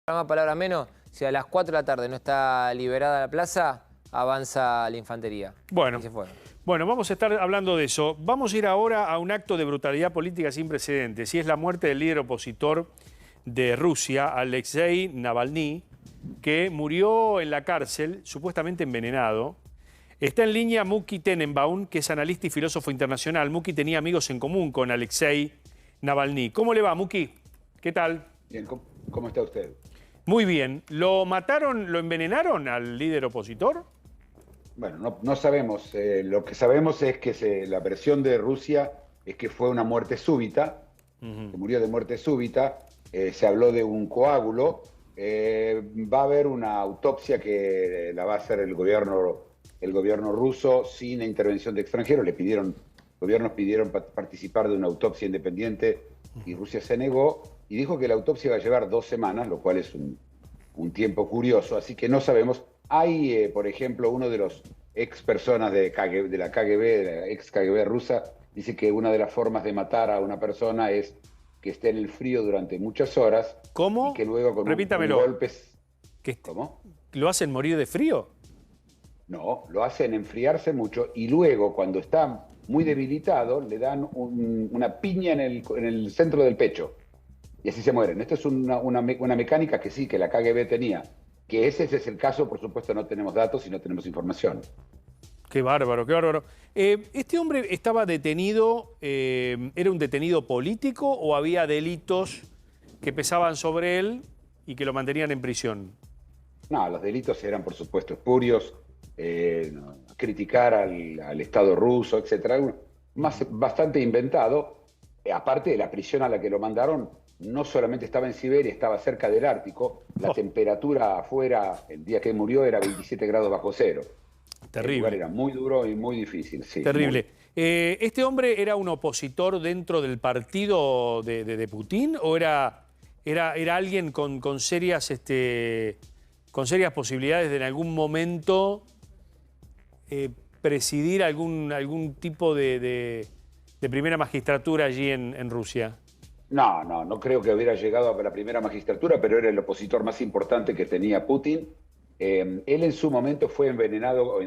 Programa Palabra Menos, si a las 4 de la tarde no está liberada la plaza, avanza la infantería. Bueno, Y se fue. bueno, vamos a estar hablando de eso. Vamos a ir ahora a un acto de brutalidad política sin precedentes, y es la muerte del líder opositor de Rusia, Alexei Navalny, que murió en la cárcel, supuestamente envenenado. Está en línea Muki Tenenbaum, que es analista y filósofo internacional. Muki tenía amigos en común con Alexei Navalny. ¿Cómo le va, Muki? ¿Qué tal? Bien, ¿cómo está usted? Muy bien. ¿Lo mataron, lo envenenaron al líder opositor? Bueno, no sabemos. Lo que sabemos es que la versión de Rusia es que fue una muerte súbita, que murió de muerte súbita. Se habló de un coágulo. Va a haber una autopsia que la va a hacer el gobierno ruso sin intervención de extranjeros. Gobiernos pidieron participar de una autopsia independiente y Rusia se negó y dijo que la autopsia va a llevar 2 semanas, lo cual es un tiempo curioso, así que no sabemos. Hay, por ejemplo, uno de los ex personas de la KGB, de la ex KGB rusa, dice que una de las formas de matar a una persona es que esté en el frío durante muchas horas. ¿Cómo? Y que luego con Repítamelo. golpes... ¿Qué? ¿Cómo? ¿Lo hacen morir de frío? No, lo hacen enfriarse mucho y luego, cuando está muy debilitado, le dan una piña en el centro del pecho. Y así se mueren. Esto es una mecánica que sí, que la KGB tenía. Que ese es el caso, por supuesto, no tenemos datos y no tenemos información. Qué bárbaro, qué bárbaro. ¿Este hombre estaba detenido, era un detenido político o había delitos que pesaban sobre él y que lo mantenían en prisión? No, los delitos eran, por supuesto, espurios, criticar al Estado ruso, etc. Bastante inventado. Aparte de la prisión a la que lo mandaron, no solamente estaba en Siberia, estaba cerca del Ártico. La temperatura afuera, el día que murió, era 27 grados bajo cero. Terrible. El lugar era muy duro y muy difícil, sí. Terrible. ¿Este hombre era un opositor dentro del partido de Putin o era alguien con serias posibilidades de en algún momento presidir algún tipo de primera magistratura allí en Rusia? No creo que hubiera llegado a la primera magistratura, pero era el opositor más importante que tenía Putin. Él en su momento fue envenenado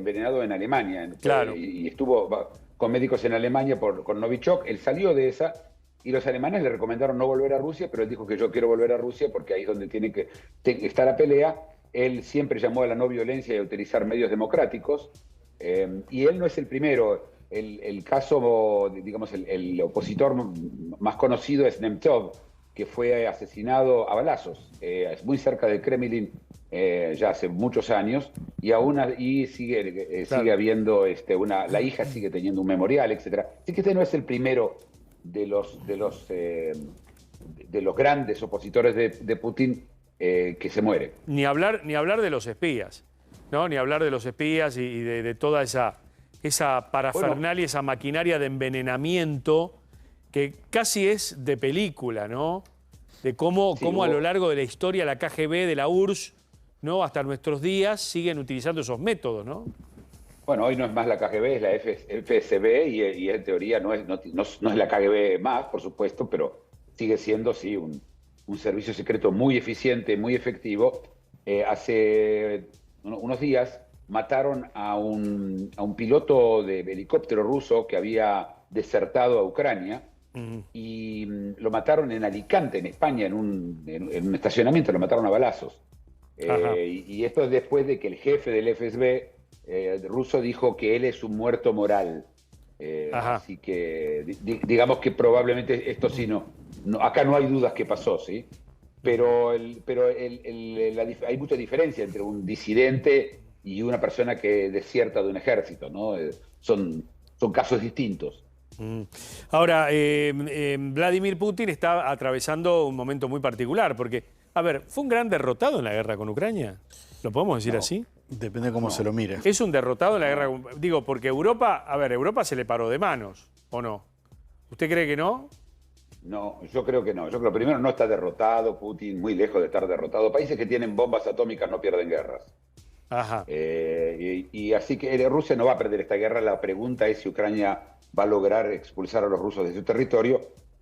en Alemania. Claro. Y estuvo con médicos en Alemania con Novichok. Él salió de esa y los alemanes le recomendaron no volver a Rusia, pero él dijo que yo quiero volver a Rusia porque ahí es donde tiene que estar la pelea. Él siempre llamó a la no violencia y a utilizar medios democráticos. Y él no es el primero. El caso, digamos, el opositor más conocido es Nemtsov, que fue asesinado a balazos, es muy cerca del Kremlin ya hace muchos años, y aún ahí sigue habiendo, la hija sigue teniendo un memorial, etc. Así que este no es el primero de los grandes opositores de Putin que se muere. Ni hablar de los espías, ¿no? Ni hablar de los espías y de toda esa parafernalia, esa maquinaria de envenenamiento que casi es de película, ¿no? De cómo a lo largo de la historia la KGB, de la URSS, ¿no? Hasta nuestros días siguen utilizando esos métodos, ¿no? Bueno, hoy no es más la KGB, es la FSB y en teoría no es la KGB más, por supuesto, pero sigue siendo, sí, un servicio secreto muy eficiente, muy efectivo. Hace unos días mataron a un piloto de helicóptero ruso que había desertado a Ucrania y lo mataron en Alicante, en España, en un estacionamiento, lo mataron a balazos. Y esto es después de que el jefe del FSB ruso dijo que él es un muerto moral. Así que digamos que probablemente esto sí acá no hay dudas que pasó, ¿sí? Pero hay mucha diferencia entre un disidente y una persona que desierta de un ejército, ¿no? Son casos distintos. Ahora, Vladimir Putin está atravesando un momento muy particular, porque, a ver, ¿fue un gran derrotado en la guerra con Ucrania? ¿Lo podemos decir así? Depende de cómo se lo mire. Es un derrotado en la guerra, digo, porque Europa se le paró de manos, ¿o no? ¿Usted cree que no? No, yo creo que no. Yo creo que primero no está derrotado Putin, muy lejos de estar derrotado. Países que tienen bombas atómicas no pierden guerras. Ajá. Y así que Rusia no va a perder esta guerra. La pregunta es si Ucrania va a lograr expulsar a los rusos de su territorio.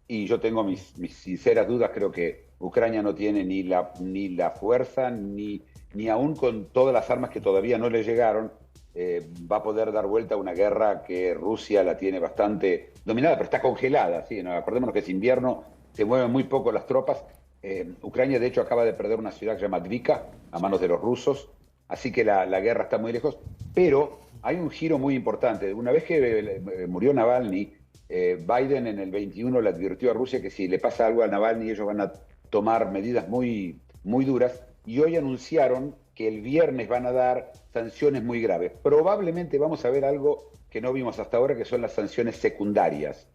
Y yo tengo mis sinceras dudas. Creo que Ucrania no tiene ni la fuerza, ni aún con todas las armas que todavía no le llegaron, va a poder dar vuelta a una guerra que Rusia la tiene bastante dominada, pero está congelada. ¿Sí? ¿No? Acordémonos que es invierno, se mueven muy poco las tropas. Ucrania, de hecho, acaba de perder una ciudad que se llama Advika a manos de los rusos, así que la guerra está muy lejos. Pero hay un giro muy importante. Una vez que murió Navalny, Biden en el 21 le advirtió a Rusia que si le pasa algo a Navalny, ellos van a tomar medidas muy, muy duras. Y hoy anunciaron que el viernes van a dar sanciones muy graves. Probablemente vamos a ver algo que no vimos hasta ahora, que son las sanciones secundarias.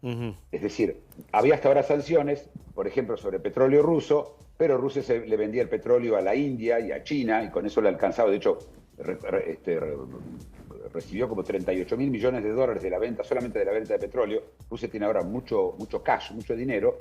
Es decir, había hasta ahora sanciones, por ejemplo, sobre petróleo ruso, pero Rusia le vendía el petróleo a la India y a China, y con eso le alcanzaba. De hecho, recibió como 38 mil millones de dólares de la venta, solamente de la venta de petróleo. Rusia tiene ahora mucho cash, mucho dinero.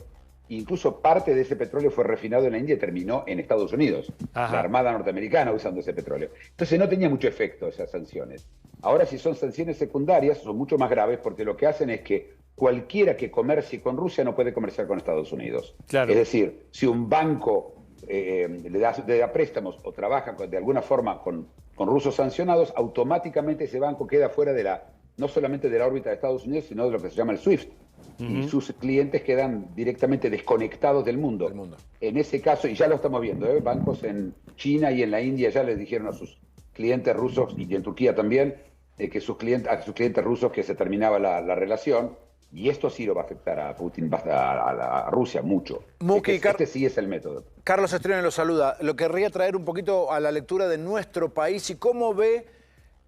Incluso parte de ese petróleo fue refinado en la India y terminó en Estados Unidos. Ajá. La Armada norteamericana usando ese petróleo. Entonces no tenía mucho efecto esas sanciones. Ahora, si son sanciones secundarias, son mucho más graves, porque lo que hacen es que cualquiera que comercie con Rusia no puede comerciar con Estados Unidos. Claro. Es decir, si un banco le da préstamos o trabaja de alguna forma con rusos sancionados, automáticamente ese banco queda fuera de no solamente de la órbita de Estados Unidos, sino de lo que se llama el SWIFT. Y sus clientes quedan directamente desconectados del mundo. En ese caso, y ya lo estamos viendo, bancos en China y en la India ya les dijeron a sus clientes rusos, y en Turquía también, que a sus clientes rusos que se terminaba la relación, y esto sí lo va a afectar a Putin, a Rusia mucho. Muki, este sí es el método. Carlos Estrione lo saluda. Lo querría traer un poquito a la lectura de nuestro país y cómo ve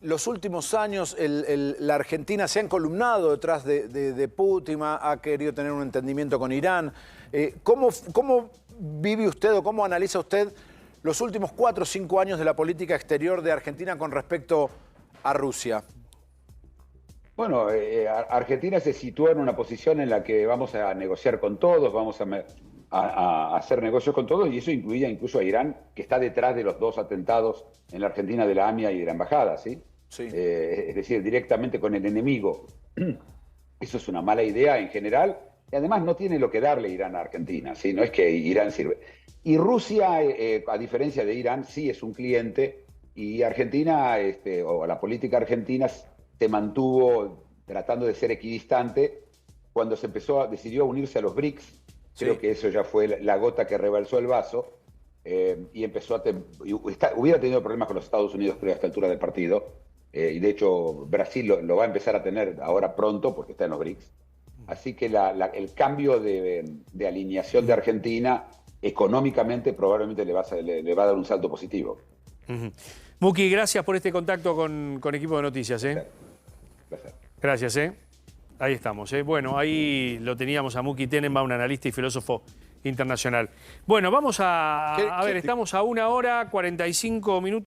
los últimos años la Argentina se ha encolumnado detrás de Putin, ha querido tener un entendimiento con Irán. ¿Cómo vive usted o cómo analiza usted los últimos 4 o 5 años de la política exterior de Argentina con respecto a Rusia? Bueno, Argentina se sitúa en una posición en la que vamos a negociar con todos, vamos a hacer negocios con todos, y eso incluía incluso a Irán, que está detrás de los 2 atentados en la Argentina de la AMIA y de la embajada, ¿sí? Sí. Es decir, directamente con el enemigo. Eso es una mala idea en general, y además no tiene lo que darle Irán a Argentina, ¿sí? No es que Irán sirve. Y Rusia, a diferencia de Irán, sí es un cliente, y Argentina, o la política argentina, se mantuvo tratando de ser equidistante. Cuando decidió unirse a los BRICS, sí, creo que eso ya fue la gota que rebalsó el vaso, y empezó hubiera tenido problemas con los Estados Unidos, creo, a esta altura del partido, y de hecho Brasil lo va a empezar a tener ahora pronto porque está en los BRICS. Así que el cambio de alineación de Argentina económicamente probablemente le va a dar un salto positivo. Muki, gracias por este contacto con Equipo de Noticias. Gracias. Gracias. Ahí estamos. Bueno, ahí lo teníamos a Muki Tenenbaum, un analista y filósofo internacional. Bueno, vamos a ver, estamos a 1 hora 45 minutos.